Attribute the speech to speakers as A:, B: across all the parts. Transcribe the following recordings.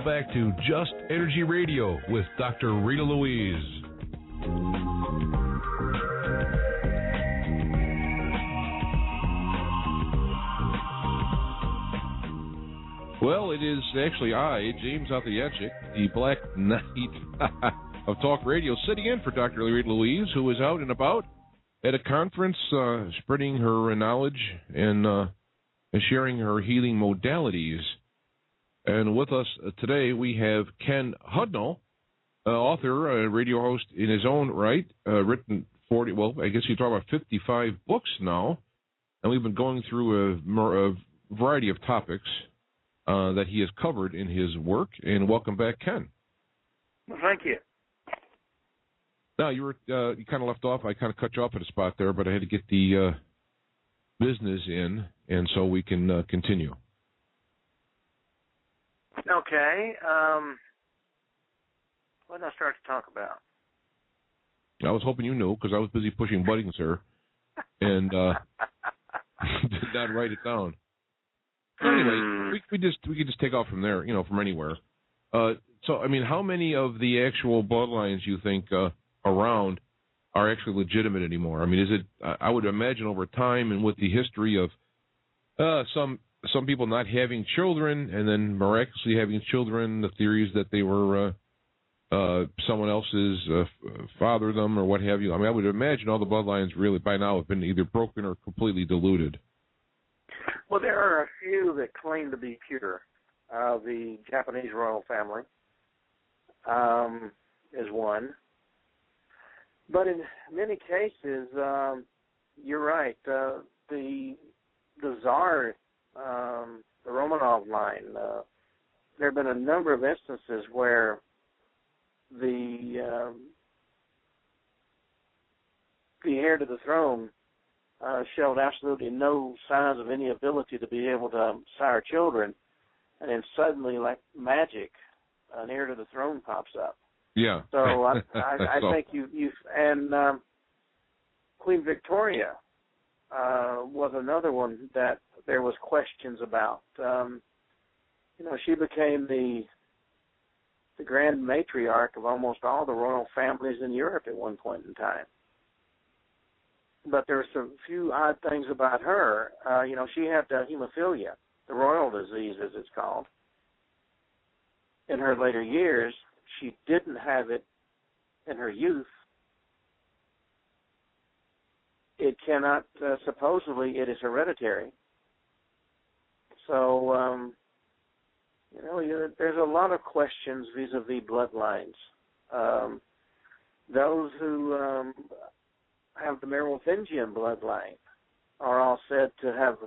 A: Now back to Just Energy Radio with Dr. Rita Louise. Well, it is actually I, James Arthur Jancik, the Black Knight of Talk Radio, sitting in for Dr. Rita Louise, who is out and about at a conference spreading her knowledge and sharing her healing modalities. And with us today, we have Ken Hudnall, author, radio host in his own right, written 40, well, I guess you talk about 55 books now. And we've been going through a variety of topics that he has covered in his work. And welcome back, Ken.
B: Well, thank you.
A: Now, you kind of left off. I kind of cut you off at a spot there, but I had to get the business in, and so we can continue.
B: Okay. What did I start to talk about?
A: I was hoping you knew, because I was busy pushing buttons here, and did not write it down. Anyway, we could just take off from there, from anywhere. So, I mean, how many of the actual bloodlines you think around are actually legitimate anymore? I mean, is it? I would imagine over time and with the history of some people not having children and then miraculously having children, the theories that they were someone else's fathered them or what have you. I mean, I would imagine all the bloodlines really by now have been either broken or completely diluted.
B: Well, there are a few that claim to be pure. The Japanese royal family is one. But in many cases, you're right. The Tsar, the Romanov line, there have been a number of instances where the heir to the throne showed absolutely no signs of any ability to be able to sire children, and then suddenly, like magic, an heir to the throne pops up.
A: Yeah.
B: So I think you've and Queen Victoria was another one that there was questions about. She became the grand matriarch of almost all the royal families in Europe at one point in time. But there were some few odd things about her. She had hemophilia, the royal disease, as it's called. In her later years, she didn't have it in her youth. It cannot, supposedly, it is hereditary. So, there's a lot of questions vis-a-vis bloodlines. Those who have the Merovingian bloodline are all said to have,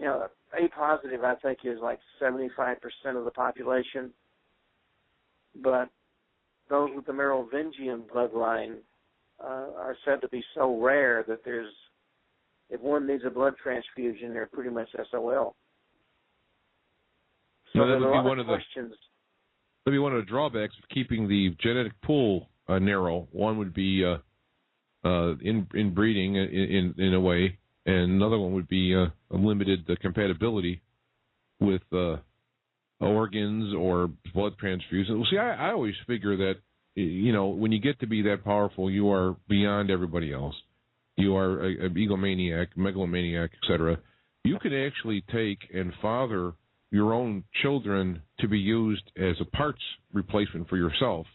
B: A positive, I think, is like 75% of the population. But those with the Merovingian bloodline are said to be so rare that if one needs a blood transfusion, they're pretty much SOL. So
A: that would be one of
B: questions.
A: That'd be one of the drawbacks of keeping the genetic pool narrow. One would be inbreeding in a way, and another one would be a limited compatibility with organs or blood transfusions. Well, see, I always figure that, when you get to be that powerful, you are beyond everybody else. You are an egomaniac, megalomaniac, etc. You could actually take and father your own children to be used as a parts replacement for yourself,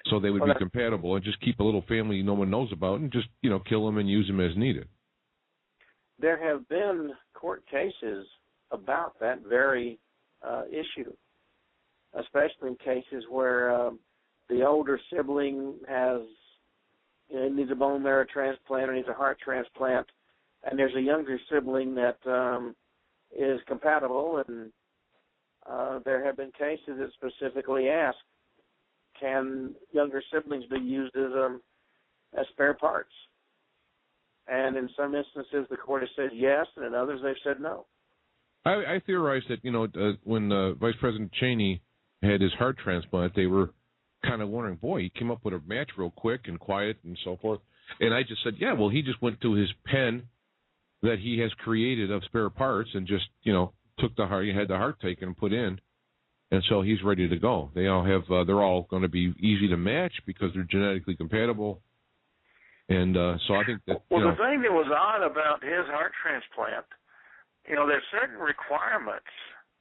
A: so they would be compatible, and just keep a little family no one knows about, and just kill them and use them as needed.
B: There have been court cases about that very issue, especially in cases where the older sibling needs a bone marrow transplant or needs a heart transplant, and there's a younger sibling that is compatible, and there have been cases that specifically ask, can younger siblings be used as spare parts? And in some instances, the court has said yes, and in others, they've said no.
A: I theorize that, when Vice President Cheney had his heart transplant, they were kind of wondering, boy, he came up with a match real quick and quiet and so forth. And I just said, yeah, well, he just went to his pen that he has created of spare parts and just, took the heart, he had the heart taken and put in. And so he's ready to go. They all have. They're all going to be easy to match because they're genetically compatible. And so I think that.
B: Well, the thing that was odd about his heart transplant, there's certain requirements,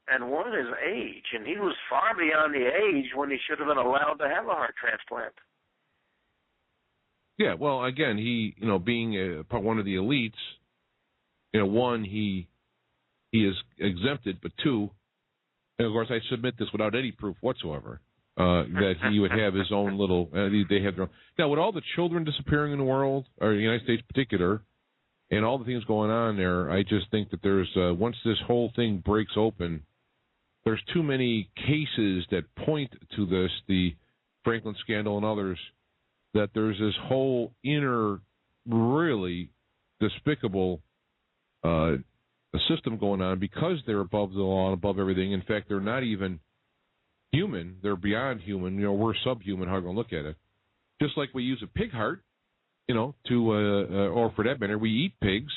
B: and one is age, and he was far beyond the age when he should have been allowed to have a heart transplant.
A: Yeah. Well, again, he, being one of the elites, one, he is exempted, but two. And of course, I submit this without any proof whatsoever that he would have his own little. They have their own. Now, with all the children disappearing in the world, or the United States in particular, and all the things going on there, I just think that there's once this whole thing breaks open, there's too many cases that point to this, the Franklin scandal and others, that there's this whole inner, really despicable system going on because they're above the law and above everything. In fact, they're not even human. They're beyond human. We're subhuman, how are you going to look at it? Just like we use a pig heart, or for that matter, we eat pigs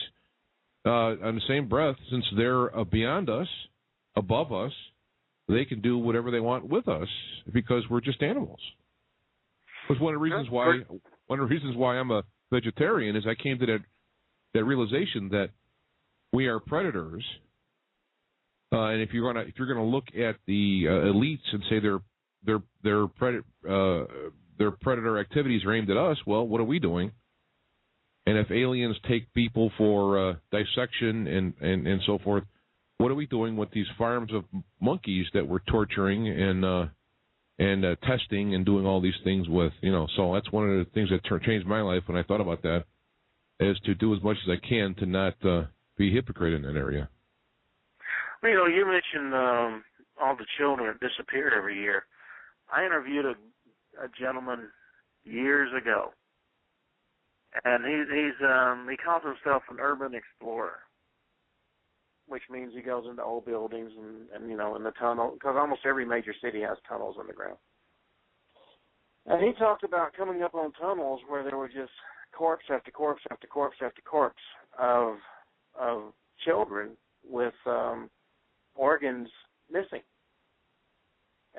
A: on the same breath. Since they're beyond us, above us, they can do whatever they want with us because we're just animals. That's one of the reasons why I'm a vegetarian is I came to that realization that we are predators, and if you're gonna look at the elites and say their predator activities are aimed at us, well, what are we doing? And if aliens take people for dissection and so forth, what are we doing with these farms of monkeys that we're torturing and testing and doing all these things with? So that's one of the things that changed my life when I thought about that, is to do as much as I can to not be a hypocrite in that area.
B: Well, you mentioned all the children that disappear every year. I interviewed a gentleman years ago, and he calls himself an urban explorer, which means he goes into old buildings and in the tunnel, because almost every major city has tunnels underground. And he talked about coming up on tunnels where there were just corpse after corpse after corpse after corpse of children with organs missing.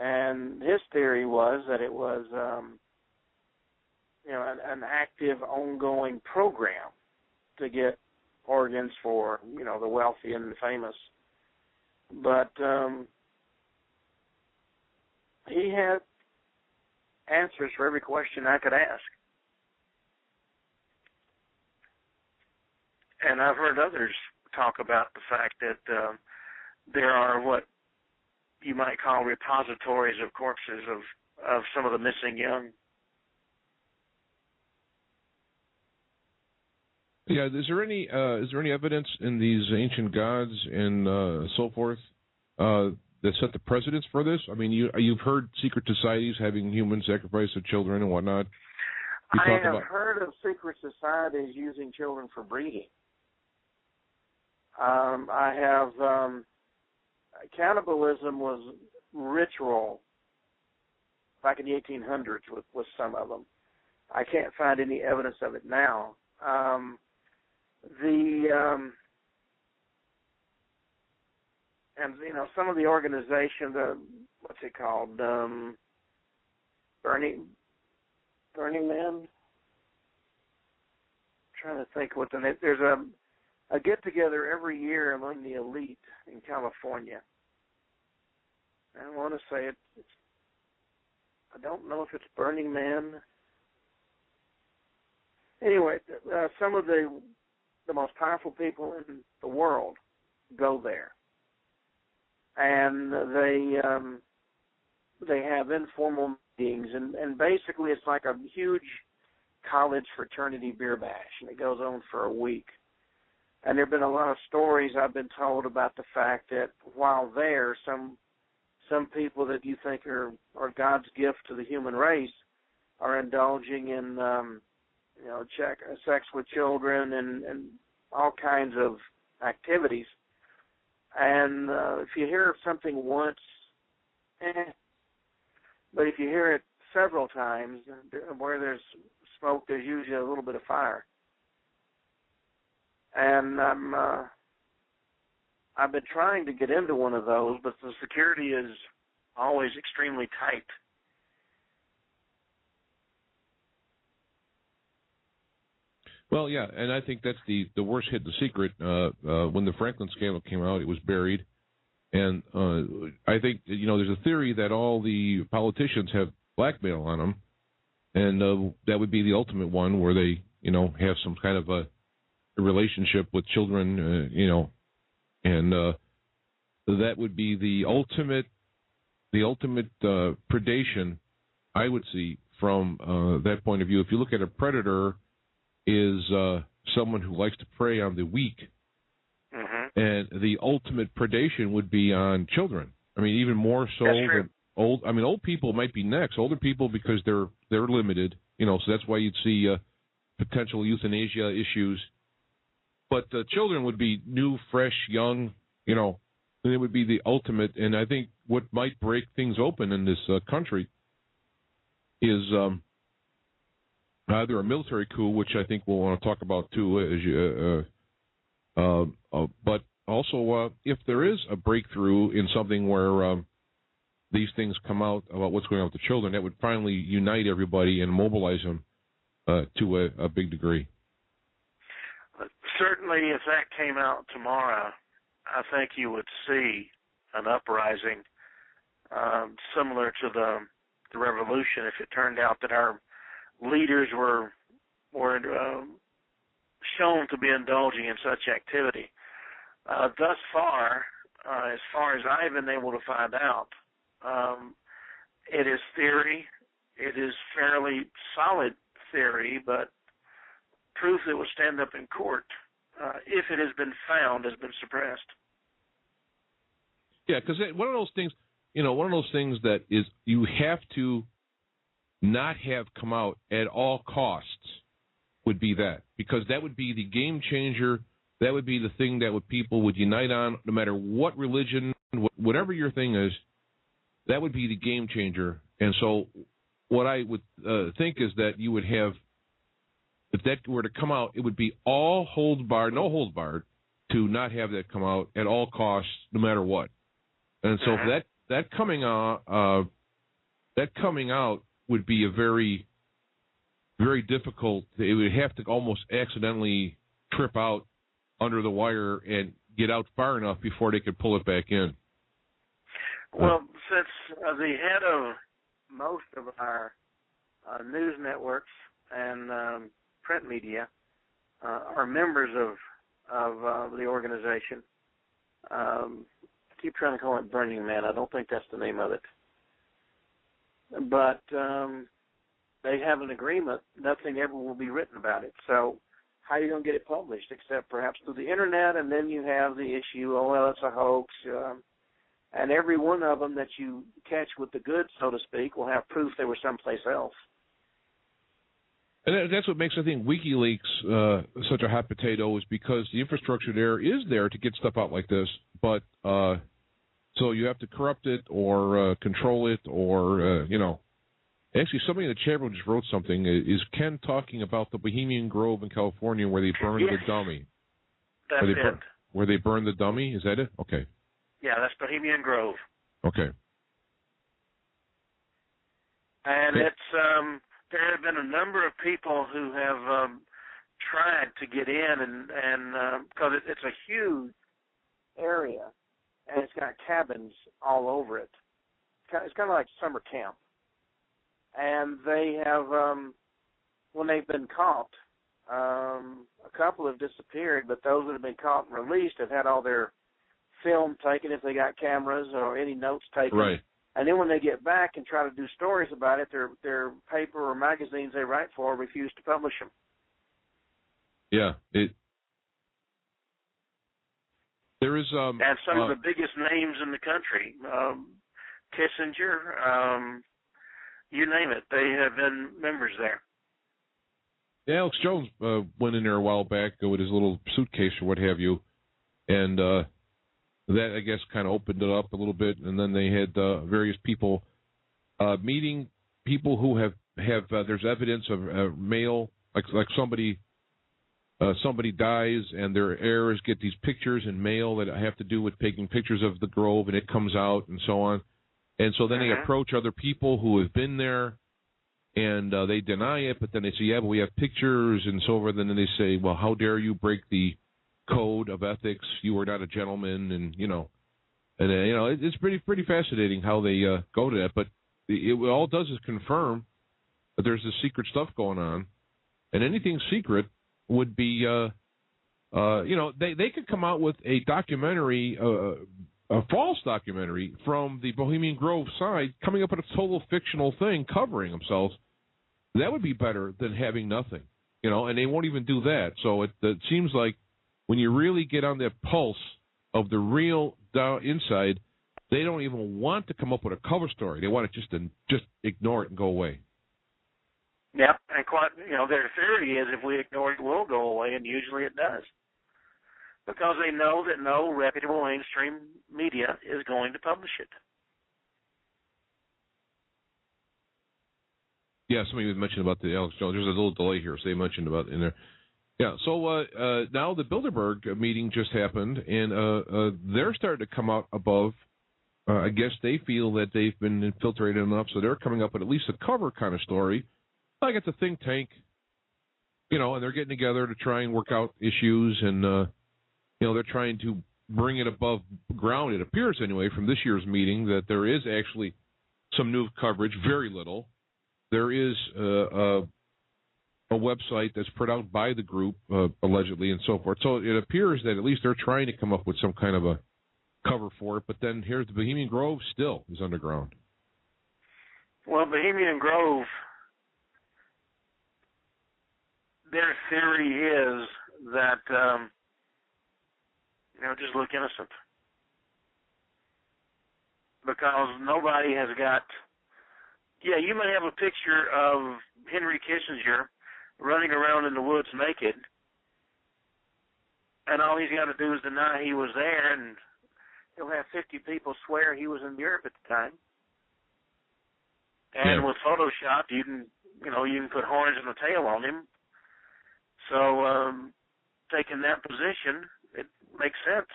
B: And his theory was that it was an active, ongoing program to get organs for, the wealthy and the famous. But he had answers for every question I could ask. And I've heard others talk about the fact that there are what you might call repositories of corpses of some of the missing young.
A: Yeah, is there any evidence in these ancient gods and so forth that set the precedence for this? I mean, you've heard secret societies having human sacrifice of children and whatnot.
B: I have heard of secret societies using children for breeding. I have cannibalism was ritual back in the 1800s with some of them. I can't find any evidence of it now. Some of the organizations, what's it called? Burning Man. I'm trying to think what the name. There's a get together every year among the elite in California. I want to say it's. I don't know if it's Burning Man. Anyway, some of the most powerful people in the world go there, and they have informal meetings, and basically it's like a huge college fraternity beer bash, and it goes on for a week. And there have been a lot of stories I've been told about the fact that while there, some people that you think are God's gift to the human race are indulging in sex with children and all kinds of activities. And if you hear of something once, but if you hear it several times, where there's smoke, there's usually a little bit of fire. And I've been trying to get into one of those, but the security is always extremely tight.
A: Well, yeah, and I think that's the worst hidden secret. When the Franklin scandal came out, it was buried. And I think, there's a theory that all the politicians have blackmail on them, and that would be the ultimate one where they, have some kind of a relationship with children, and that would be the ultimate predation, I would see, from that point of view. If you look at a predator, is someone who likes to prey on the weak.
B: Mm-hmm.
A: And the ultimate predation would be on children. I mean, even more so than old. I mean, old people might be next. Older people, because they're limited. So that's why you'd see potential euthanasia issues. But children would be new, fresh, young. And it would be the ultimate. And I think what might break things open in this country is either a military coup, which I think we'll want to talk about too, but also if there is a breakthrough in something where these things come out about what's going on with the children, that would finally unite everybody and mobilize them to a big degree.
B: Certainly, if that came out tomorrow, I think you would see an uprising similar to the revolution if it turned out that our leaders were shown to be indulging in such activity. Thus far, as far as I've been able to find out, it is theory. It is fairly solid theory, but proof that will stand up in court, if it has been found, has been suppressed.
A: Yeah, because one of those things that is you have to not have come out at all costs would be that, because that would be the game changer. That would be the thing that people would unite on, no matter what religion, whatever your thing is. That would be the game changer. And so what I would think is that you would have, if that were to come out, it would be all no hold barred, to not have that come out at all costs, no matter what. And so that coming out would be a very, very difficult. It would have to almost accidentally trip out under the wire and get out far enough before they could pull it back in.
B: Well, since the head of most of our news networks and print media are members of the organization, I keep trying to call it Burning Man. I don't think that's the name of it. But they have an agreement. Nothing ever will be written about it. So how are you going to get it published except perhaps through the Internet? And then you have the issue, it's a hoax. And every one of them that you catch with the goods, so to speak, will have proof they were someplace else.
A: And that's what makes, I think, WikiLeaks such a hot potato, is because the infrastructure there is there to get stuff out like this. But so you have to corrupt it or control it or, Actually, somebody in the chat room just wrote something. Is Ken talking about the Bohemian Grove in California where they burned the dummy?
B: That's it.
A: Where they burned the dummy? Is that it? Okay.
B: Yeah, that's Bohemian Grove.
A: Okay.
B: And it's there have been a number of people who have tried to get in, and because it's a huge area, and it's got cabins all over it. It's kind of like summer camp. And they have, when they've been caught, a couple have disappeared, but those that have been caught and released have had all their film taken if they got cameras or any notes taken.
A: Right.
B: And then when they get back and try to do stories about it, their paper or magazines they write for refuse to publish them.
A: Yeah. There is
B: and some of the biggest names in the country, Kissinger, you name it, they have been members there.
A: Yeah, Alex Jones went in there a while back with his little suitcase or what have you, and that, I guess, kind of opened it up a little bit, and then they had various people meeting people who have there's evidence of mail, like somebody dies and their heirs get these pictures in mail that have to do with taking pictures of the grove, and it comes out and so on. And so then they approach other people who have been there, and they deny it, but then they say, yeah, but we have pictures and so forth. And then they say, well, how dare you break the code of ethics? You are not a gentleman, and, it's pretty fascinating how they go to that. But it all does is confirm that there's this secret stuff going on, and anything secret would be, they could come out with a documentary, a false documentary from the Bohemian Grove side, coming up with a total fictional thing covering themselves. That would be better than having nothing, and they won't even do that. So it seems like when you really get on the pulse of the real inside, they don't even want to come up with a cover story. They want to just ignore it and go away.
B: Yep, and their theory is if we ignore it, it will go away, and usually it does. Because they know that no reputable mainstream media is going to publish it.
A: Yeah, somebody was mentioning about the Alex Jones. There's a little delay here, so they mentioned about it in there. Yeah, so now the Bilderberg meeting just happened, and they're starting to come out above. I guess they feel that they've been infiltrated enough, so they're coming up with at least a cover kind of story. Like it's a think tank, and they're getting together to try and work out issues, and they're trying to bring it above ground. It appears anyway from this year's meeting that there is actually some new coverage, very little. There is a website that's put out by the group, allegedly, and so forth. So it appears that at least they're trying to come up with some kind of a cover for it. But then here's the Bohemian Grove still is underground.
B: Well, Bohemian Grove, their theory is that, just look innocent. Because nobody has got... Yeah, you may have a picture of Henry Kissinger running around in the woods naked, and all he's got to do is deny he was there, and he'll have 50 people swear he was in Europe at the time. And with Photoshop, you can put horns and a tail on him. So, taking that position, it makes sense.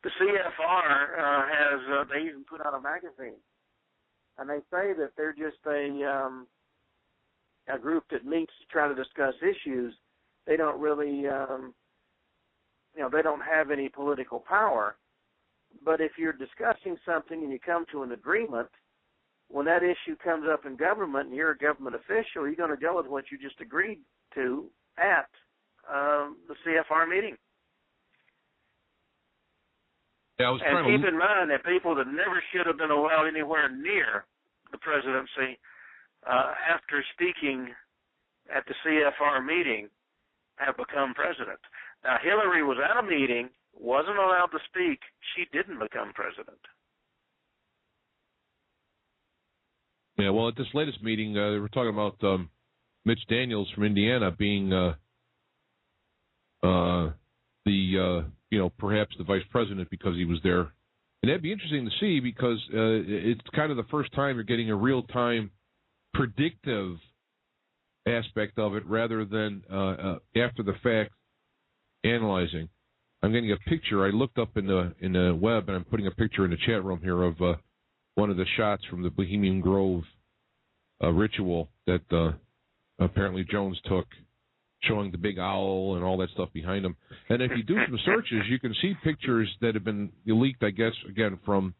B: The CFR they even put out a magazine, and they say that they're just a group that meets to try to discuss issues. They don't really, they don't have any political power. But if you're discussing something and you come to an agreement, when that issue comes up in government and you're a government official, you're going to go with what you just agreed to at the CFR meeting.
A: Yeah,
B: and keep in mind that people that never should have been allowed anywhere near the presidency after speaking at the CFR meeting have become president. Now, Hillary was at a meeting, wasn't allowed to speak. She didn't become president.
A: Yeah, well, at this latest meeting, they were talking about Mitch Daniels from Indiana being perhaps the vice president because he was there. And that'd be interesting to see because it's kind of the first time you're getting a real-time predictive aspect of it rather than after-the-fact analyzing. I'm getting a picture. I looked up in the web, and I'm putting a picture in the chat room here of one of the shots from the Bohemian Grove ritual that apparently Jones took, showing the big owl and all that stuff behind him. And if you do some searches, you can see pictures that have been leaked, I guess, again, from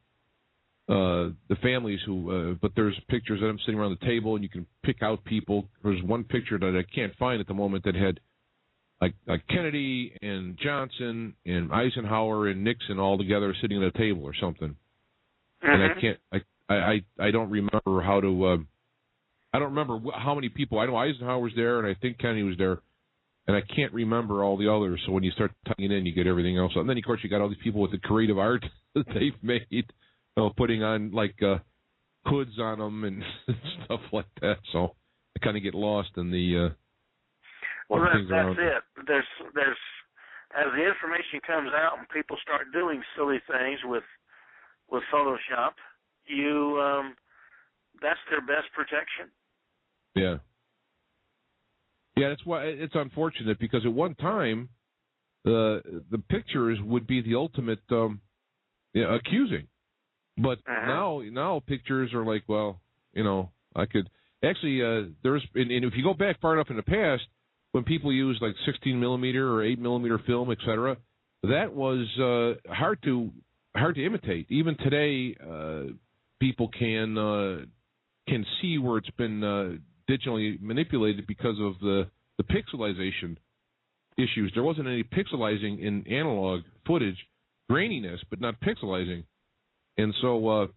A: the families who, but there's pictures of them sitting around the table, and you can pick out people. There's one picture that I can't find at the moment that had like Kennedy and Johnson and Eisenhower and Nixon all together sitting at a table or something. And I don't remember how to, I don't remember how many people. I know Eisenhower was there, and I think Kennedy was there, and I can't remember all the others. So when you start typing in, you get everything else. And then, of course, you got all these people with the creative art that they've made, putting on, hoods on them and stuff like that. So I kind of get lost in the
B: well, that's it. There's as the information comes out and people start doing silly things with Photoshop, that's their best protection.
A: Yeah. Yeah, that's why it's unfortunate because at one time the pictures would be the ultimate accusing. But now pictures are like, well, I could actually there's and if you go back far enough in the past, when people used like 16 millimeter or 8 millimeter film, etc., that was hard to imitate. Even today, people can see where it's been digitally manipulated because of the pixelization issues. There wasn't any pixelizing in analog footage, graininess, but not pixelizing. And so,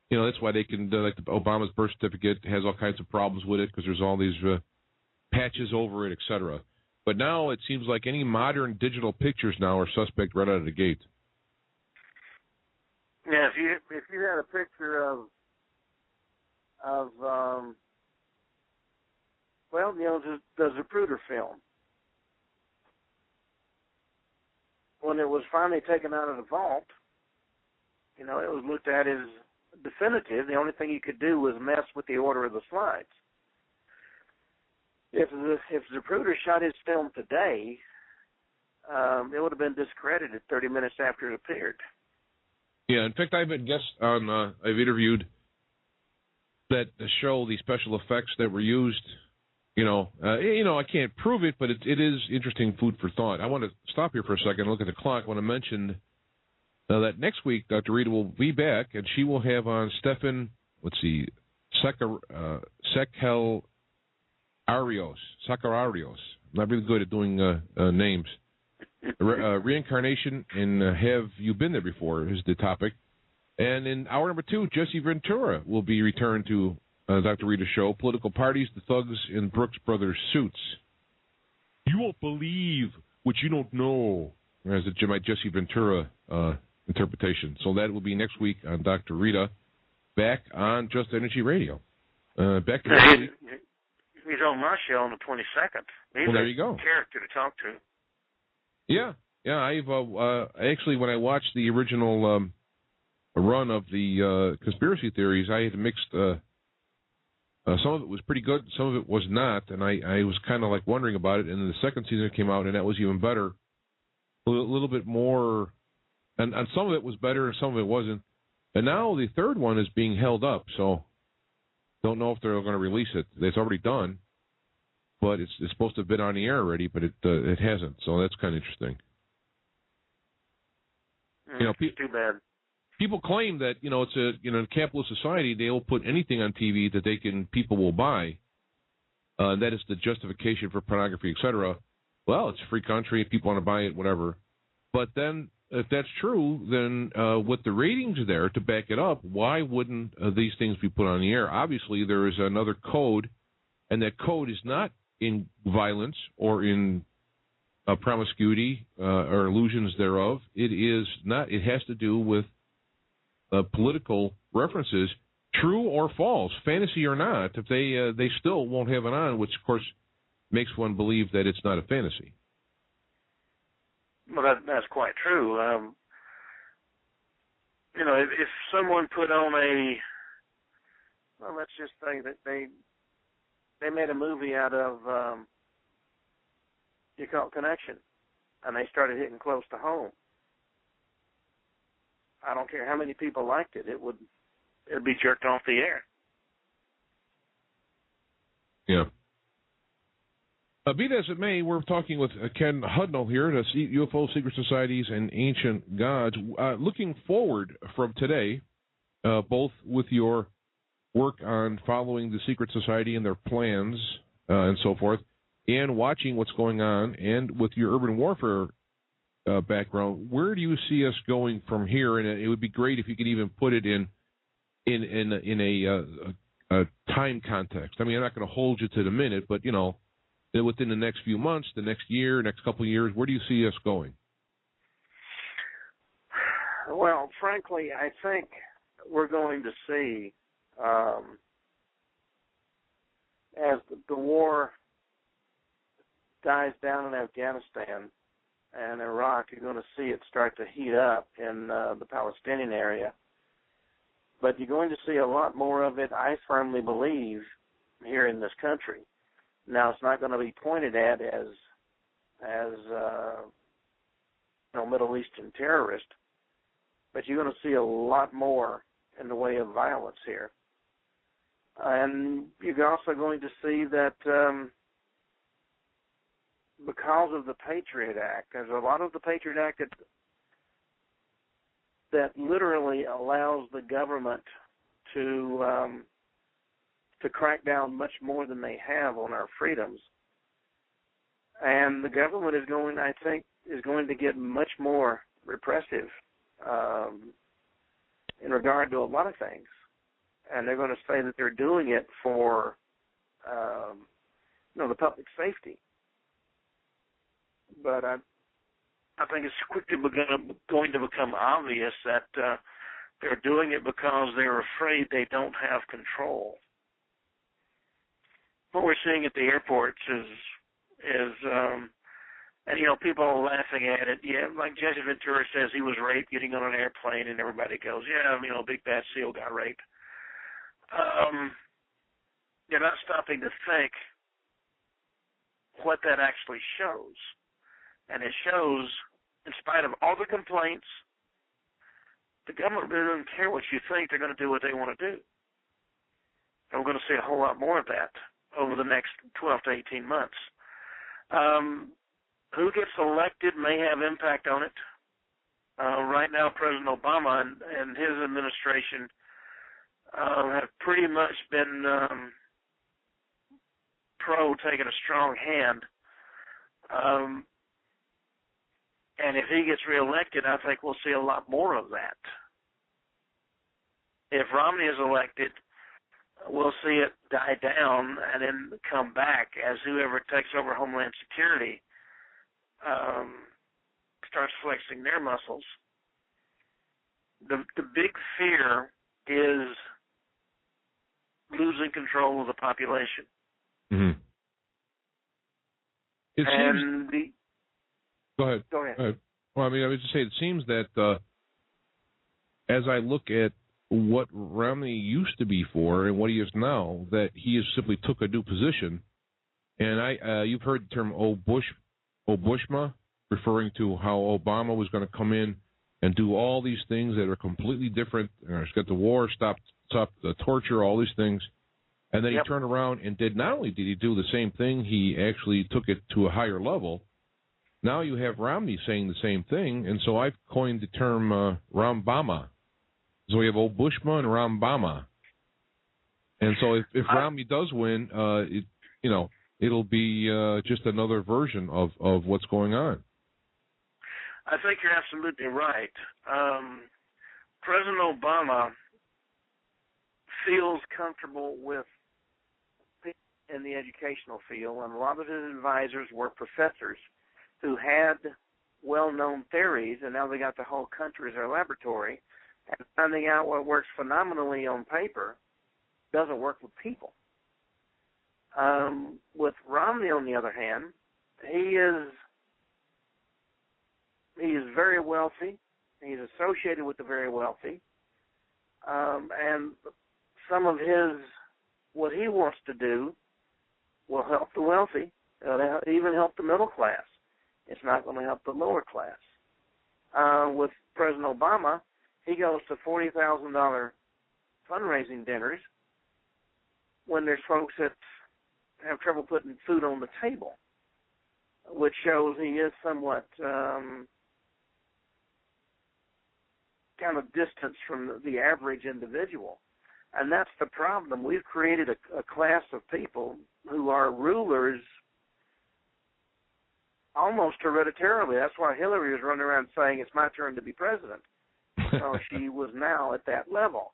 A: that's why they can, like Obama's birth certificate has all kinds of problems with it because there's all these patches over it, etc. But now it seems like any modern digital pictures now are suspect right out of the gate.
B: Yeah, if you had a picture of the Zapruder film, when it was finally taken out of the vault, it was looked at as definitive. The only thing you could do was mess with the order of the slides. If Zapruder shot his film today, it would have been discredited 30 minutes after it appeared.
A: Yeah, in fact, I've interviewed that show the special effects that were used. I can't prove it, but it is interesting food for thought. I want to stop here for a second and look at the clock. I want to mention that next week Dr. Rita will be back, and she will have on Stefan, Sakararios. I'm not really good at doing names. Reincarnation and Have You Been There Before is the topic. And in hour number 2, Jesse Ventura will be returned to Dr. Rita's show, Political Parties, the Thugs in Brooks Brothers Suits. You won't believe what you don't know, as my Jesse Ventura interpretation. So that will be next week on Dr. Rita, back on Just Energy Radio. Back to next week.
B: He's on my show on the 22nd. He's
A: there you go.
B: Character to talk to.
A: Yeah. I've actually, when I watched the original run of the conspiracy theories, I had mixed. Some of it was pretty good, some of it was not, and I was kind of like wondering about it. And then the second season came out, and that was even better, a little bit more. And some of it was better, and some of it wasn't. And now the third one is being held up, so don't know if they're going to release it. It's already done, but it's supposed to have been on the air already, but it hasn't. So that's kind of interesting.
B: Too bad.
A: People claim that it's a capitalist society. They will put anything on TV that people will buy. That is the justification for pornography, etc. Well, it's a free country. If people want to buy it, whatever. But then, if that's true, then with the ratings there to back it up, why wouldn't these things be put on the air? Obviously, there is another code, and that code is not in violence or in promiscuity or illusions thereof. It is not. It has to do with political references, true or false, fantasy or not. If they still won't have it on, which of course makes one believe that it's not a fantasy.
B: Well, that's quite true. If someone put on let's just say that they made a movie out of the occult connection, and they started hitting close to home. I don't care how many people liked it; it'd be jerked off the air.
A: Yeah. Be that as it may, we're talking with Ken Hudnall here, the UFO Secret Societies and Ancient Gods. Looking forward from today, both with your work on following the Secret Society and their plans and so forth, and watching what's going on, and with your urban warfare background, where do you see us going from here? And it would be great if you could even put it in a time context. I mean, I'm not going to hold you to the minute, but within the next few months, the next year, next couple of years, where do you see us going?
B: Well, frankly, I think we're going to see, as the war dies down in Afghanistan and Iraq, you're going to see it start to heat up in the Palestinian area. But you're going to see a lot more of it, I firmly believe, here in this country. Now, it's not going to be pointed at as Middle Eastern terrorist, but you're going to see a lot more in the way of violence here. And you're also going to see that because of the Patriot Act, there's a lot of the Patriot Act that literally allows the government to crack down much more than they have on our freedoms. And the government is going to get much more repressive in regard to a lot of things. And they're going to say that they're doing it for, the public safety. But I think it's quickly going to become obvious that they're doing it because they're afraid they don't have control. What we're seeing at the airports is people are laughing at it. Yeah, like Jesse Ventura says, he was raped getting on an airplane, and everybody goes, yeah, Big Bad Seal got raped. You're not stopping to think what that actually shows. And it shows, in spite of all the complaints, the government really doesn't care what you think. They're going to do what they want to do. And we're going to see a whole lot more of that over the next 12 to 18 months. Who gets elected may have impact on it. Right now, President Obama and his administration have pretty much been taking a strong hand. And if he gets reelected, I think we'll see a lot more of that. If Romney is elected, we'll see it die down and then come back as whoever takes over Homeland Security starts flexing their muscles. The big fear is losing control of the population.
A: Mm-hmm. Go ahead.
B: Go ahead.
A: Well, I would just say it seems that as I look at what Romney used to be for and what he is now, that he has simply took a new position. And you've heard the term Bushma, referring to how Obama was going to come in and do all these things that are completely different. He's got the war, stop the torture, all these things. And then he turned around and not only did he do the same thing, he actually took it to a higher level. Now you have Romney saying the same thing, and so I've coined the term Rombama. So we have old Bushma and Rombama. And so if Romney does win, it'll be just another version of what's going on.
B: I think you're absolutely right. President Obama feels comfortable with people in the educational field, and a lot of his advisors were professors who had well-known theories, and now they got the whole country as their laboratory, and finding out what works phenomenally on paper doesn't work with people. With Romney, on the other hand, he is very wealthy. He's associated with the very wealthy, and some of what he wants to do will help the wealthy, even help the middle class. It's not going to help the lower class. With President Obama, he goes to $40,000 fundraising dinners when there's folks that have trouble putting food on the table, which shows he is somewhat kind of distanced from the average individual. And that's the problem. We've created a class of people who are rulers almost hereditarily. That's why Hillary was running around saying, it's my turn to be president. So she was now at that level.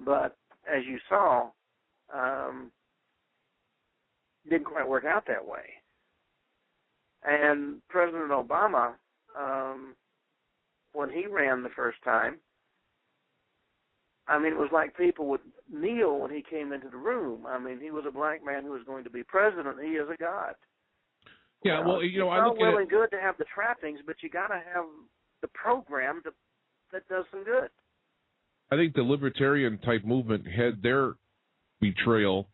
B: But as you saw, didn't quite work out that way. And President Obama, when he ran the first time, it was like people would kneel when he came into the room. He was a black man who was going to be president. He is a god.
A: Yeah, I look
B: it's
A: at
B: and good to have the trappings, but you got to have the program that does some good.
A: I think the libertarian type movement had their betrayal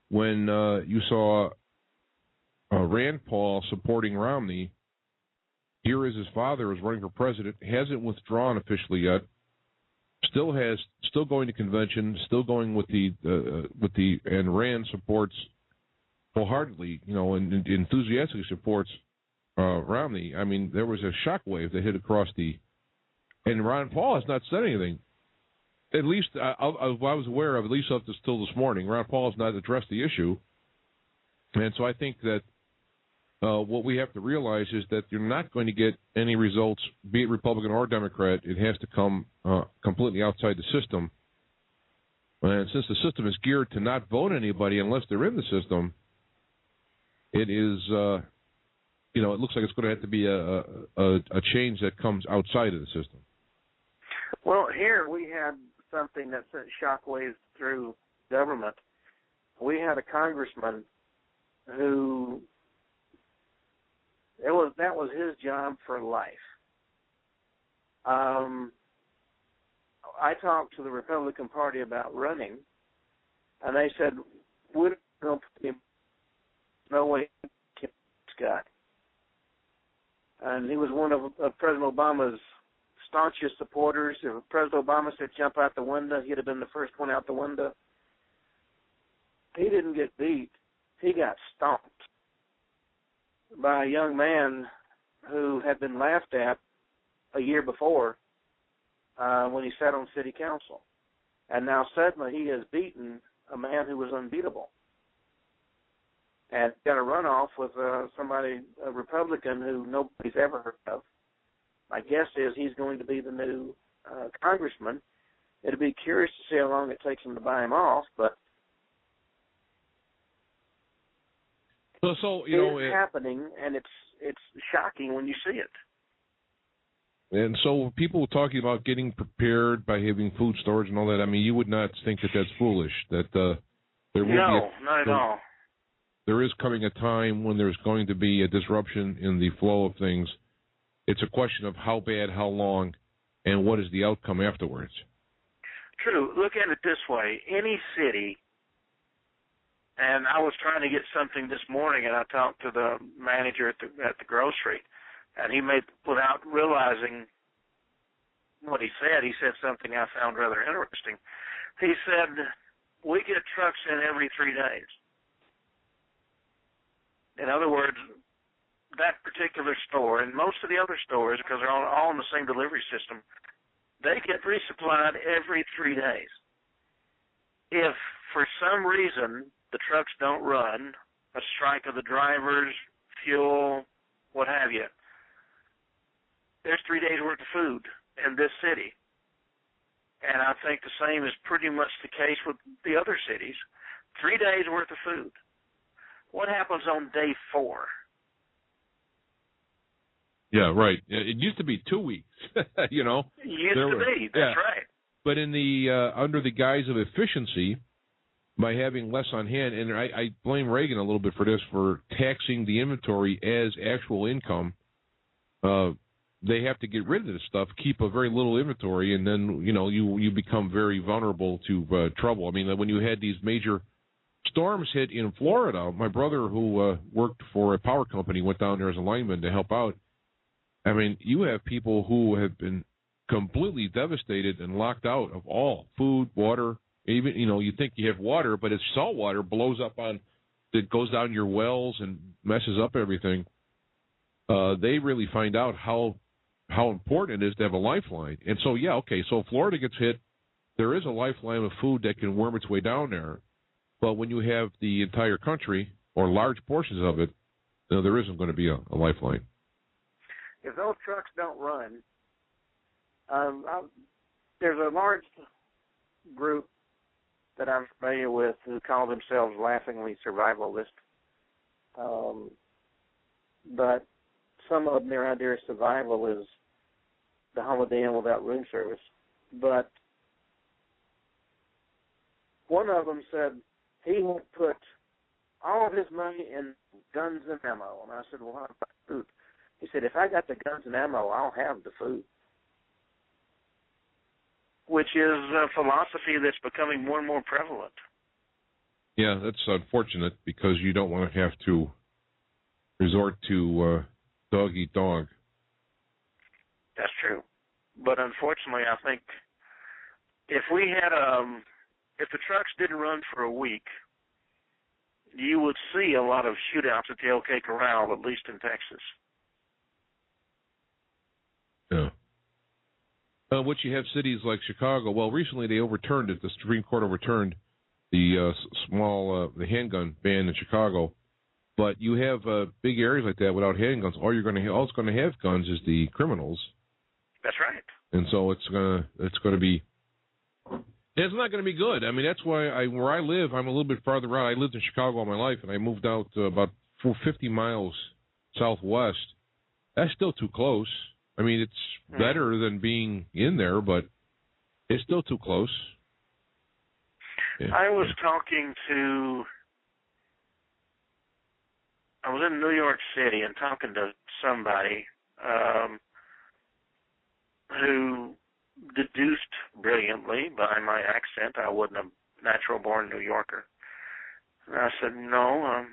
A: when you saw Rand Paul supporting Romney. Here is his father is running for president, hasn't withdrawn officially yet. Still going to convention, still going with the and Rand supports wholeheartedly, and enthusiastically supports Romney. I mean, there was a shockwave that hit across and Ron Paul has not said anything. At least I was aware of, at least up to still this morning, Ron Paul has not addressed the issue. And so I think that what we have to realize is that you're not going to get any results, be it Republican or Democrat. It has to come completely outside the system. And since the system is geared to not vote anybody unless they're in the system, it is, it looks like it's going to have to be a change that comes outside of the system.
B: Well, here we had something that sent shockwaves through government. We had a congressman who that was his job for life. I talked to the Republican Party about running, and they said, "We're going to put him. No way, Scott." And he was one of President Obama's staunchest supporters. If President Obama said jump out the window, he'd have been the first one out the window. He didn't get beat. He got stomped by a young man who had been laughed at a year before when he sat on city council. And now suddenly he has beaten a man who was unbeatable. And got a runoff with a Republican who nobody's ever heard of. My guess is he's going to be the new congressman. It'll be curious to see how long it takes him to buy him off, but it's happening, and it's shocking when you see it.
A: And so people talking about getting prepared by having food storage and all that, I mean, you would not think that that's foolish, that there will
B: not at all.
A: There is coming a time when there's going to be a disruption in the flow of things. It's a question of how bad, how long, and what is the outcome afterwards.
B: True. Look at it this way. Any city, and I was trying to get something this morning, and I talked to the manager at the grocery, and he without realizing what he said something I found rather interesting. He said, we get trucks in every 3 days. In other words, that particular store and most of the other stores, because they're all in the same delivery system, they get resupplied every 3 days. If for some reason the trucks don't run, a strike of the drivers, fuel, what have you, there's 3 days worth of food in this city. And I think the same is pretty much the case with the other cities. 3 days worth of food. What happens on day 4?
A: Yeah, right. It used to be 2 weeks,
B: It used to be, that's right.
A: But in the under the guise of efficiency, by having less on hand, and I blame Reagan a little bit for this, for taxing the inventory as actual income. They have to get rid of this stuff, keep a very little inventory, and then you become very vulnerable to trouble. I mean, when you had these major storms hit in Florida, my brother, who worked for a power company, went down there as a lineman to help out. I mean, you have people who have been completely devastated and locked out of all food, water. Even you think you have water, but it's salt water, blows up it goes down your wells and messes up everything. They really find out how important it is to have a lifeline. And so, so Florida gets hit. There is a lifeline of food that can worm its way down there. But when you have the entire country or large portions of it, there isn't going to be a lifeline.
B: If those trucks don't run, there's a large group that I'm familiar with who call themselves laughingly survivalist. But some of their idea of survival is the Holiday Inn without room service. But one of them said he would put all of his money in guns and ammo. And I said, well, how about food? He said, if I got the guns and ammo, I'll have the food. Which is a philosophy that's becoming more and more prevalent.
A: Yeah, that's unfortunate because you don't want to have to resort to dog eat dog.
B: That's true. But unfortunately, I think if the trucks didn't run for a week, you would see a lot of shootouts at the OK Corral, at least in Texas.
A: Yeah. Which you have cities like Chicago. Well, recently they overturned it. The Supreme Court overturned the the handgun ban in Chicago. But you have big areas like that without handguns. All it's going to have guns is the criminals.
B: That's right.
A: And so it's going to be. It's not going to be good. I mean, that's why where I live, I'm a little bit farther out. I lived in Chicago all my life, and I moved out about 50 miles southwest. That's still too close. I mean, it's better than being in there, but it's still too close. Yeah.
B: I was in New York City and talking to somebody who deduced brilliantly by my accent I wasn't a natural-born New Yorker. And I said, no,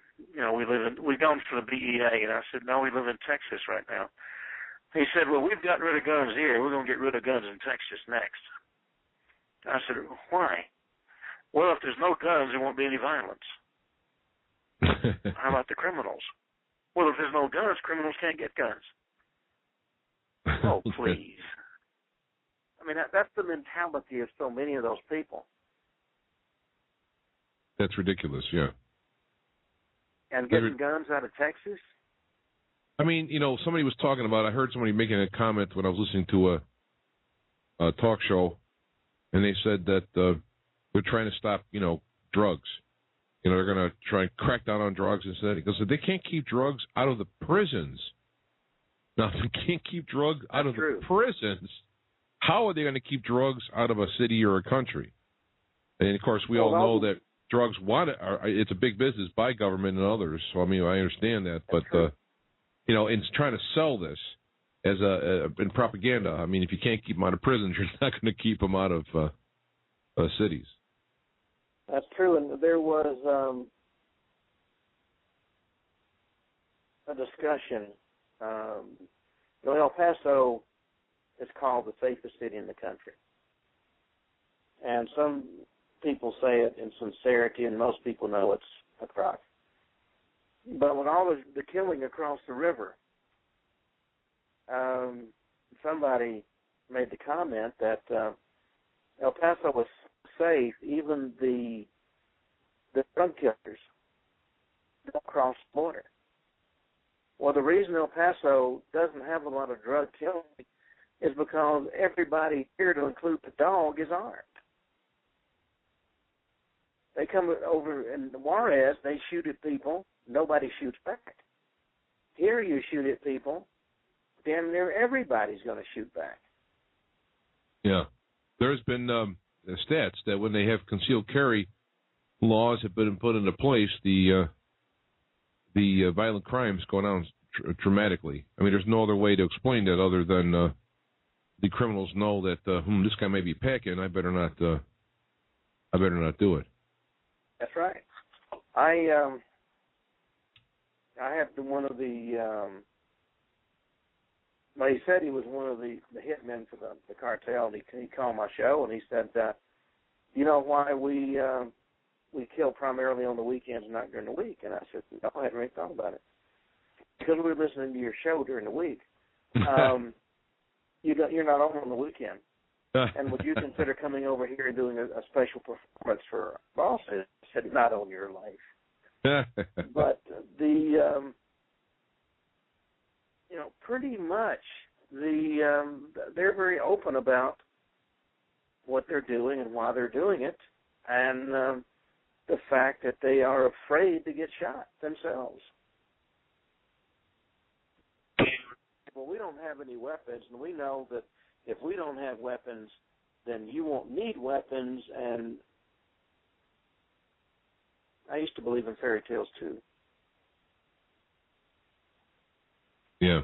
B: we've gone for the BEA. And I said, no, we live in Texas right now. He said, well, we've gotten rid of guns here. We're going to get rid of guns in Texas next. I said, why? Well, if there's no guns, there won't be any violence. How about the criminals? Well, if there's no guns, criminals can't get guns. Oh, please. I mean, that's the mentality of so many of those people.
A: That's ridiculous, yeah.
B: And getting guns out of Texas?
A: I mean, somebody was talking about, I heard somebody making a comment when I was listening to a talk show, and they said that they're trying to stop, drugs. They're going to try and crack down on drugs instead. Because they can't keep drugs out of the prisons. Now, if they can't keep drugs out of the prisons, how are they going to keep drugs out of a city or a country? And, of course, we all know that drugs it's a big business by government and others. So, I mean, I understand that. But, in trying to sell this as in propaganda, I mean, if you can't keep them out of prisons, you're not going to keep them out of cities.
B: That's true. And there was a discussion. El Paso is called the safest city in the country. And some people say it in sincerity, and most people know it's a crock. But with all the killing across the river, somebody made the comment that El Paso was safe, even the drug killers don't cross the border. Well, the reason El Paso doesn't have a lot of drug killing is because everybody here, to include the dog, is armed. They come over in Juarez, they shoot at people, nobody shoots back. Here you shoot at people, damn near everybody's going to shoot back.
A: Yeah. There's been stats that when they have concealed carry laws have been put into place, the violent crimes go down dramatically. I mean, there's no other way to explain that other than the criminals know that this guy may be packing. I better not do it.
B: That's right. I have one of the. Well, he said he was one of the hitmen for the cartel, and he called my show, and he said, you know why we kill primarily on the weekends and not during the week? And I said, no, I hadn't really thought about it. Because we were listening to your show during the week. You're not on the weekend. And would you consider coming over here and doing a special performance for Boss? I said, not on your life. But pretty much they're very open about what they're doing and why they're doing it, and the fact that they are afraid to get shot themselves. Well, we don't have any weapons, and we know that if we don't have weapons, then you won't need weapons, and I used to believe in fairy tales, too.
A: Yeah.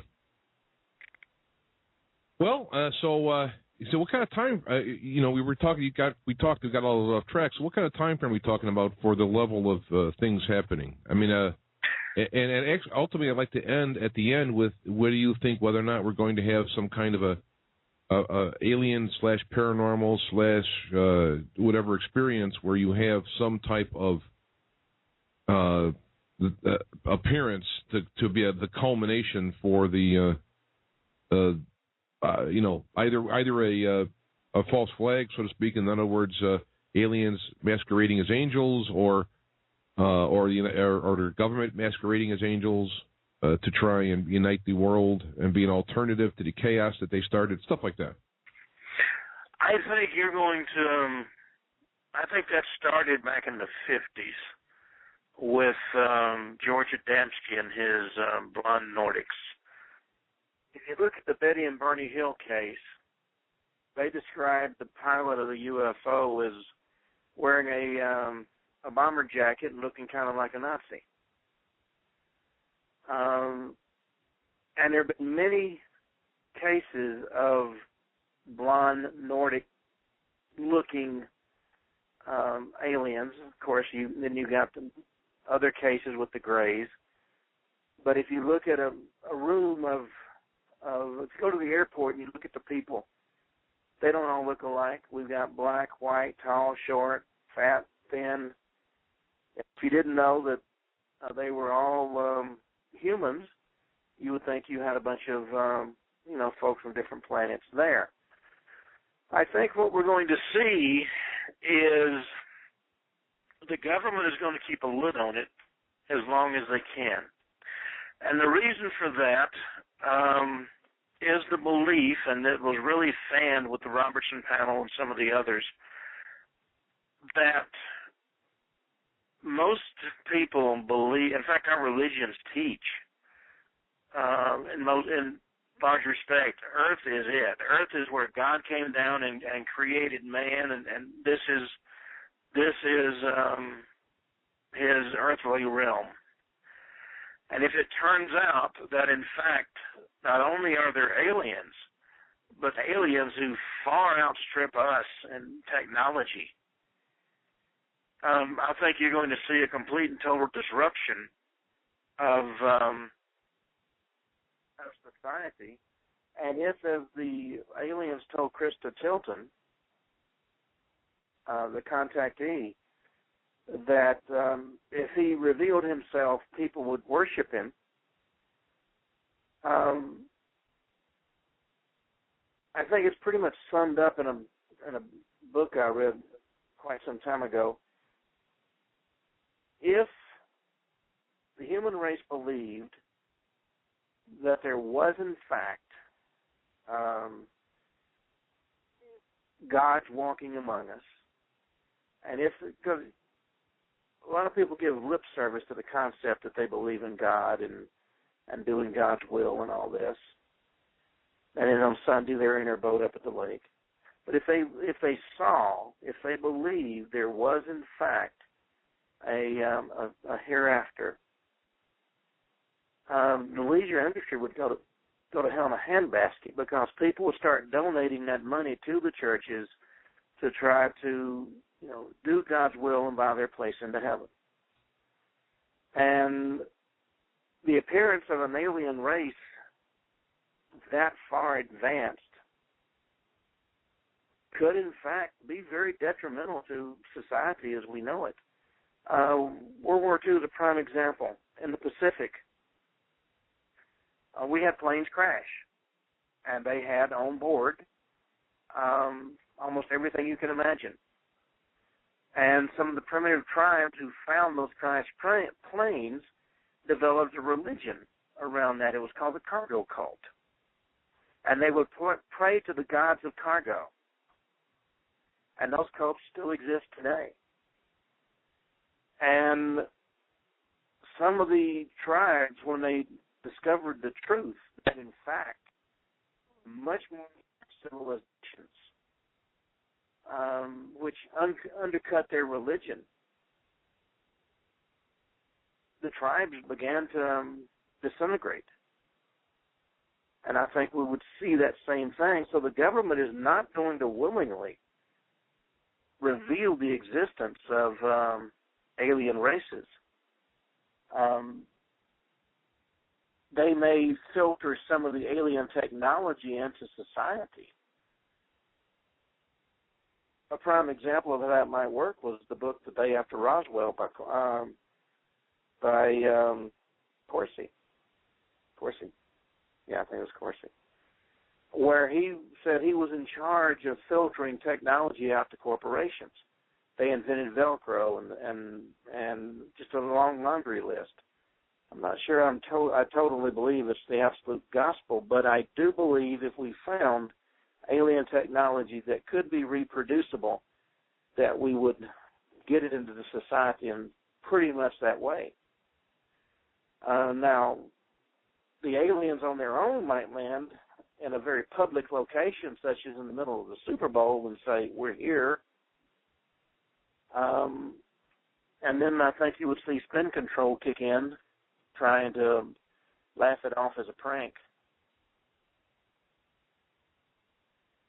A: Well, so what kind of time? We were talking. We got all off track. So what kind of time frame are we talking about for the level of things happening? I mean, and ultimately, I'd like to end at the end with: what do you think whether or not we're going to have some kind of alien / paranormal / whatever experience where you have some type of appearance to be the culmination for the either a false flag, so to speak, in other words, aliens masquerading as angels, or the government masquerading as angels to try and unite the world and be an alternative to the chaos that they started, stuff like that.
B: I think you're going to. I think that started back in the 50s with George Adamski and his blonde Nordics. If you look at the Betty and Bernie Hill case, they described the pilot of the UFO as wearing a bomber jacket and looking kind of like a Nazi. And there have been many cases of blonde Nordic-looking aliens. Of course, then you got the other cases with the grays. But if you look at a room of let's go to the airport and you look at the people, they don't all look alike. We've got black, white, tall, short, fat, thin. If you didn't know that they were all humans, you would think you had a bunch of folks from different planets there. I think what we're going to see is the government is going to keep a lid on it as long as they can. And the reason for that is the belief, and it was really fanned with the Robertson panel and some of the others, that most people believe, in fact, our religions teach, in large respect, Earth is it. Earth is where God came down and created man, and this is his earthly realm. And if it turns out that, in fact, not only are there aliens, but aliens who far outstrip us in technology, I think you're going to see a complete and total disruption of society. And if, as the aliens told Krista Tilton, the contactee, that if he revealed himself, people would worship him, I think it's pretty much summed up in a book I read quite some time ago. If the human race believed that there was, in fact, God walking among us, and because a lot of people give lip service to the concept that they believe in God and doing God's will and all this, and then on Sunday they're in their boat up at the lake. But if they believed there was, in fact, a hereafter, the leisure industry would go to hell in a handbasket, because people would start donating that money to the churches to try to do God's will and buy their place into heaven. And the appearance of an alien race that far advanced could, in fact, be very detrimental to society as we know it. World War II is a prime example. In the Pacific, we had planes crash, and they had on board almost everything you can imagine. And some of the primitive tribes who found those crashed planes developed a religion around that. It was called the cargo cult. And they would pray to the gods of cargo. And those cults still exist today. And some of the tribes, when they discovered the truth, that in fact, much more civilizations, which undercut their religion, the tribes began to disintegrate. And I think we would see that same thing. So the government is not going to willingly reveal the existence of alien races. They may filter some of the alien technology into society, a prime example of how that might work was the book The Day After Roswell by Corsi. Yeah, I think it was Corsi. Where he said he was in charge of filtering technology out to corporations. They invented Velcro and just a long laundry list. I'm not sure I totally believe it's the absolute gospel, but I do believe if we found alien technology that could be reproducible, that we would get it into the society in pretty much that way. Now, the aliens on their own might land in a very public location, such as in the middle of the Super Bowl, and say, we're here. And then I think you would see spin control kick in, trying to laugh it off as a prank.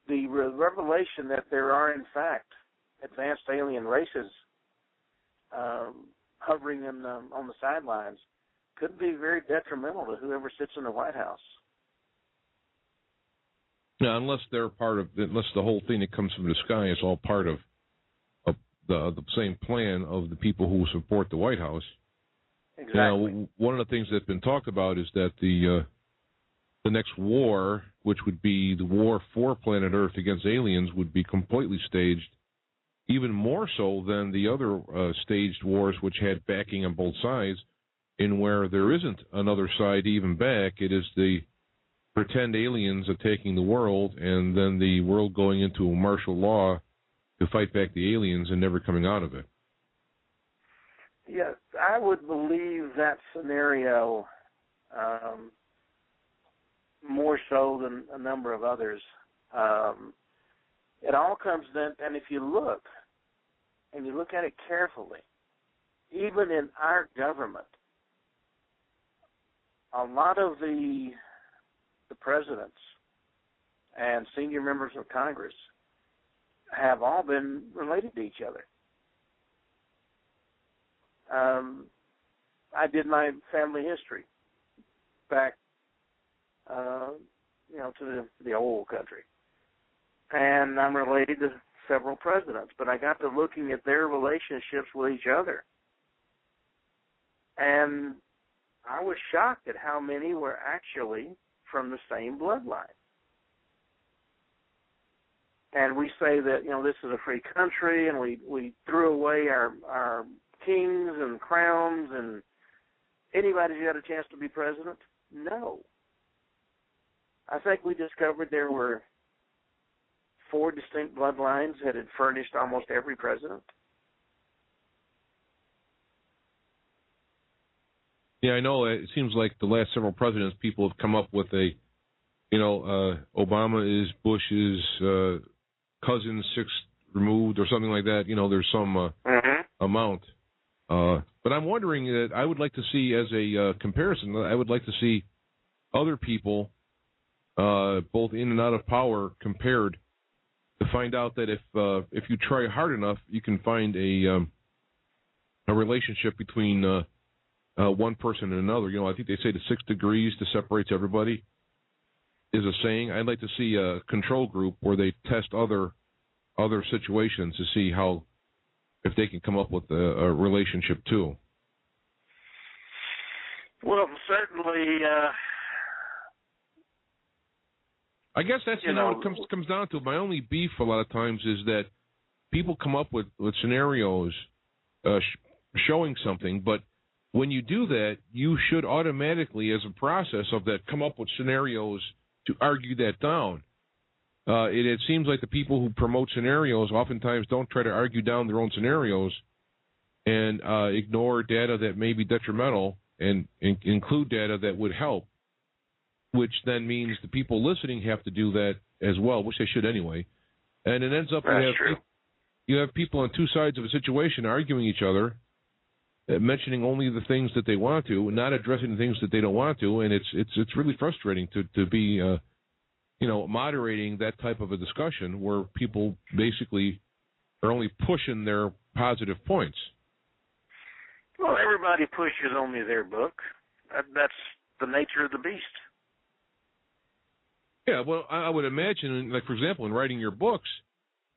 B: The revelation that there are, in fact, advanced alien races hovering on the sidelines could be very detrimental to whoever sits in the White House.
A: Yeah, unless they're unless the whole thing that comes from the sky is all part of the same plan of the people who support the White House.
B: Exactly.
A: Now, one of the things that's been talked about is that the next war, which would be the war for planet Earth against aliens, would be completely staged, even more so than the other staged wars, which had backing on both sides, in where there isn't another side to even back. It is the pretend aliens attacking the world, and then the world going into a martial law to fight back the aliens and never coming out of it.
B: Yes, I would believe that scenario more so than a number of others. It all comes then, and if you look at it carefully, even in our government, a lot of the presidents and senior members of Congress have all been related to each other. I did my family history back, to the old country, and I'm related to several presidents. But I got to looking at their relationships with each other, and I was shocked at how many were actually from the same bloodline. And we say that, this is a free country, and we threw away our kings and crowns, and anybody's got a chance to be president? No. I think we discovered there were 4 distinct bloodlines that had furnished almost every president.
A: Yeah, I know. It seems like the last several presidents, people have come up with Obama is Bush's cousin, 6th removed, or something like that. There's some amount. But I'm wondering that I would like to see, as a comparison, I would like to see other people, both in and out of power, compared, to find out that if you try hard enough, you can find a relationship between one person and another. I think they say the 6 degrees that separates everybody is a saying. I'd like to see a control group where they test other situations to see if they can come up with a relationship too.
B: Well, certainly.
A: I guess that's what it comes down to. My only beef a lot of times is that people come up with scenarios showing something, but when you do that, you should automatically, as a process of that, come up with scenarios to argue that down. It seems like the people who promote scenarios oftentimes don't try to argue down their own scenarios and ignore data that may be detrimental and include data that would help, which then means the people listening have to do that as well, which they should anyway. And it ends up you have people on two sides of a situation arguing each other, mentioning only the things that they want to, and not addressing the things that they don't want to, and it's really frustrating to be moderating that type of a discussion where people basically are only pushing their positive points.
B: Well, everybody pushes only their book. That's the nature of the beast.
A: Yeah, well, I would imagine, like, for example, in writing your books,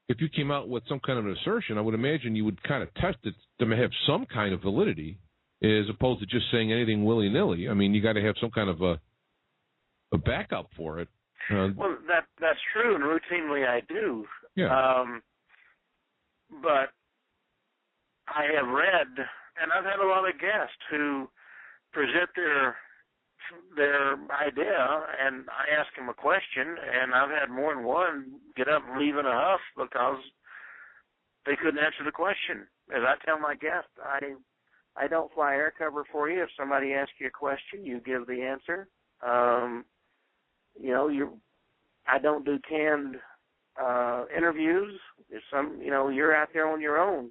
A: if you came out with some kind of an assertion, I would imagine you would kind of test it to have some kind of validity, as opposed to just saying anything willy-nilly. I mean, you got to have some kind of a backup for it.
B: Well, that's true, and routinely I do.
A: Yeah.
B: But I have read, and I've had a lot of guests who present their idea, and I ask them a question, and I've had more than one get up and leave in a huff because they couldn't answer the question. As I tell my guests, I don't fly air cover for you. If somebody asks you a question, you give the answer. I don't do canned interviews. If you're out there on your own,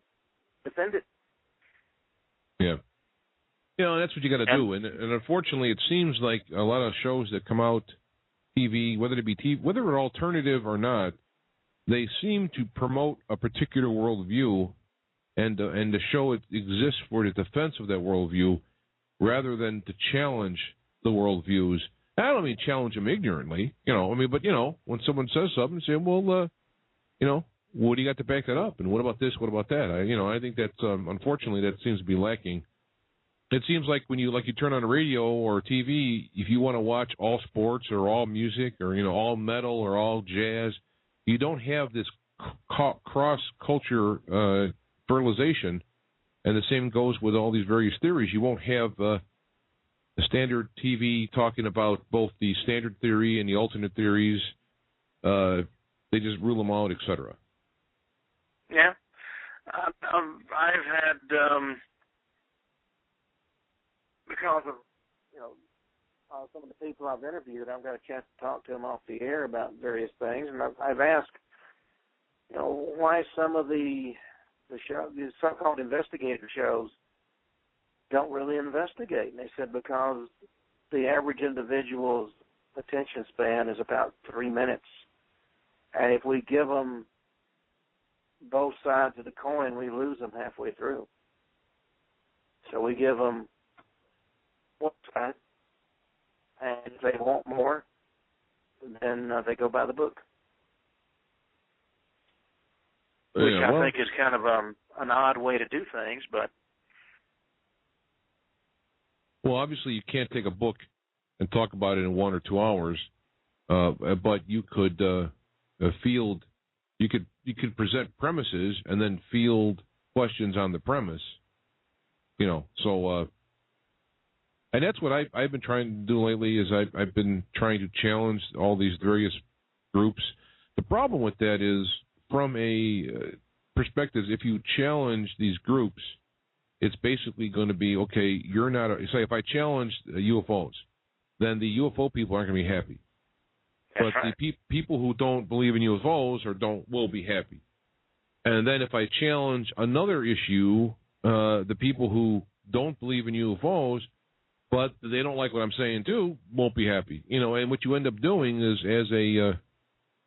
B: defend it.
A: Yeah. That's what you got to do. And unfortunately, it seems like a lot of shows that come out TV, whether they're alternative or not, they seem to promote a particular worldview, and the show exists for the defense of that worldview, rather than to challenge the worldviews. I don't mean challenge them ignorantly, but when someone says something, say, well, what do you got to back that up? And what about this? What about that? I think that unfortunately that seems to be lacking. It seems like when you turn on the radio or TV, if you want to watch all sports or all music or all metal or all jazz, you don't have this cross culture fertilization, and the same goes with all these various theories. You won't have the standard TV talking about both the standard theory and the alternate theories. They just rule them out, etc.
B: Yeah, I've had. Because of some of the people I've interviewed, I've got a chance to talk to them off the air about various things, and I've asked, why some of the so-called investigator shows don't really investigate. And they said because the average individual's attention span is about 3 minutes, and if we give them both sides of the coin, we lose them halfway through. So we give them one side, and if they want more, then they go by the book. Which I think is kind of an odd way to do things, but...
A: Well, obviously you can't take a book and talk about it in 1 or 2 hours, but you could field... You could present premises and then field questions on the premise, so... And that's what I've been trying to do lately is I've been trying to challenge all these various groups. The problem with that is, from a perspective, if you challenge these groups, it's basically going to be, okay, you're not – say if I challenge UFOs, then the UFO people aren't going to be happy.
B: That's
A: but
B: right.
A: The people who don't believe in UFOs will be happy. And then if I challenge another issue, the people who don't believe in UFOs – but they don't like what I'm saying, too, won't be happy. And what you end up doing is, as a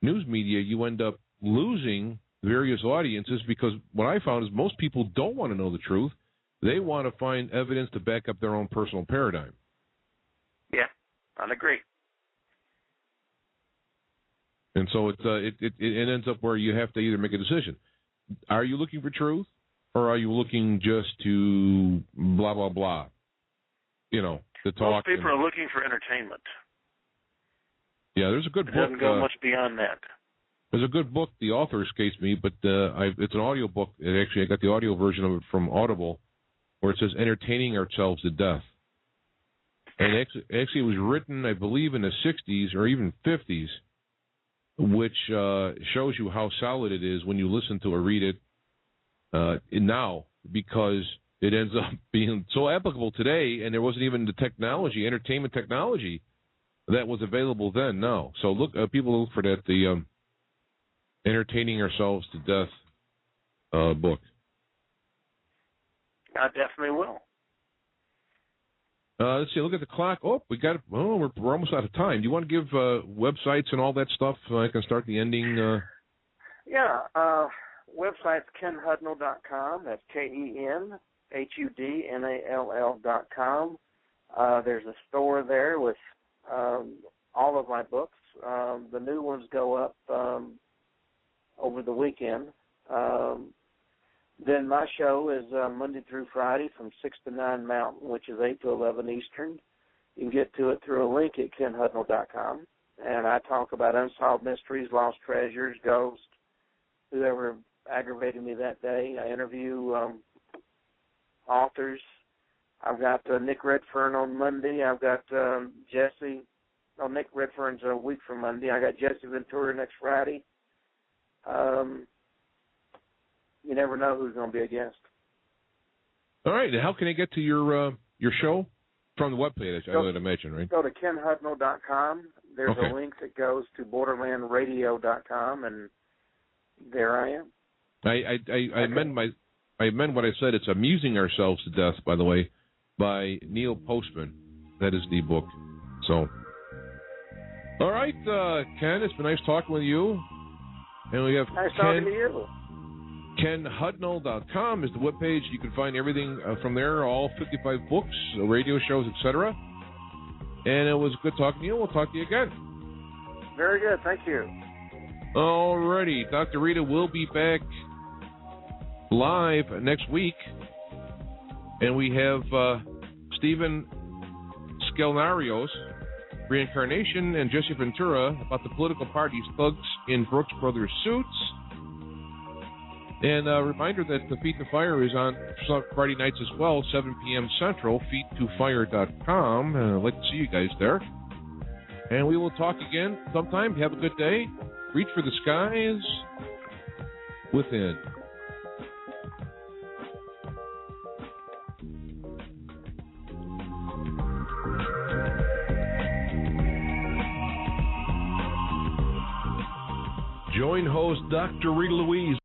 A: news media, you end up losing various audiences because what I found is most people don't want to know the truth. They want to find evidence to back up their own personal paradigm.
B: Yeah, I'd agree.
A: And so it ends up where you have to either make a decision. Are you looking for truth, or are you looking just to blah, blah, blah? To talk.
B: Most people are looking for entertainment.
A: Yeah, there's a good book.
B: It doesn't go much beyond that.
A: There's a good book. The author escapes me, but it's an audio book. I got the audio version of it from Audible, where it says "Entertaining Ourselves to Death." And actually, it was written, I believe, in the 60s or even 50s, which shows you how solid it is when you listen to or read it now, because it ends up being so applicable today, and there wasn't even the technology, entertainment technology, that was available then. Now, so people look for that, the "Entertaining Ourselves to Death" book.
B: I definitely will.
A: Let's see. Look at the clock. Oh, we're almost out of time. Do you want to give websites and all that stuff? I can start the ending.
B: Yeah. Website's kenhudnall.com. That's KenHudnall.com. There's a store there with all of my books. The new ones go up over the weekend. Then my show is Monday through Friday from 6 to 9 Mountain, which is 8 to 11 Eastern. You can get to it through a link at kenhudnall.com. And I talk about unsolved mysteries, lost treasures, ghosts, whoever aggravated me that day. I interview authors. I've got Nick Redfern on Monday. I've got Jesse. Oh, Nick Redfern's a week from Monday. I got Jesse Ventura next Friday. You never know who's going to be a guest.
A: All right. How can I get to your show? From the webpage, I would imagine, right?
B: Go to kenhudnall.com. There's a link that goes to borderlandradio.com, and there I am.
A: I meant what I said. It's Amusing Ourselves to Death, by the way, by Neil Postman. That is the book. So, all right, Ken, it's been nice talking with you. And we have
B: nice talking to you.
A: KenHudnall.com is the webpage. You can find everything from there, all 55 books, radio shows, etc. And it was good talking to you. We'll talk to you again.
B: Very good. Thank you.
A: All righty. Dr. Rita will be back live next week. And we have Stephen Skelnarios, Reincarnation, and Jesse Ventura about the political parties, thugs in Brooks Brothers suits. And a reminder that the Feet to Fire is on Friday nights as well, 7 p.m. Central, feettofire.com. I'd like to see you guys there. And we will talk again sometime. Have a good day. Reach for the skies within. Join host Dr. Rita Louise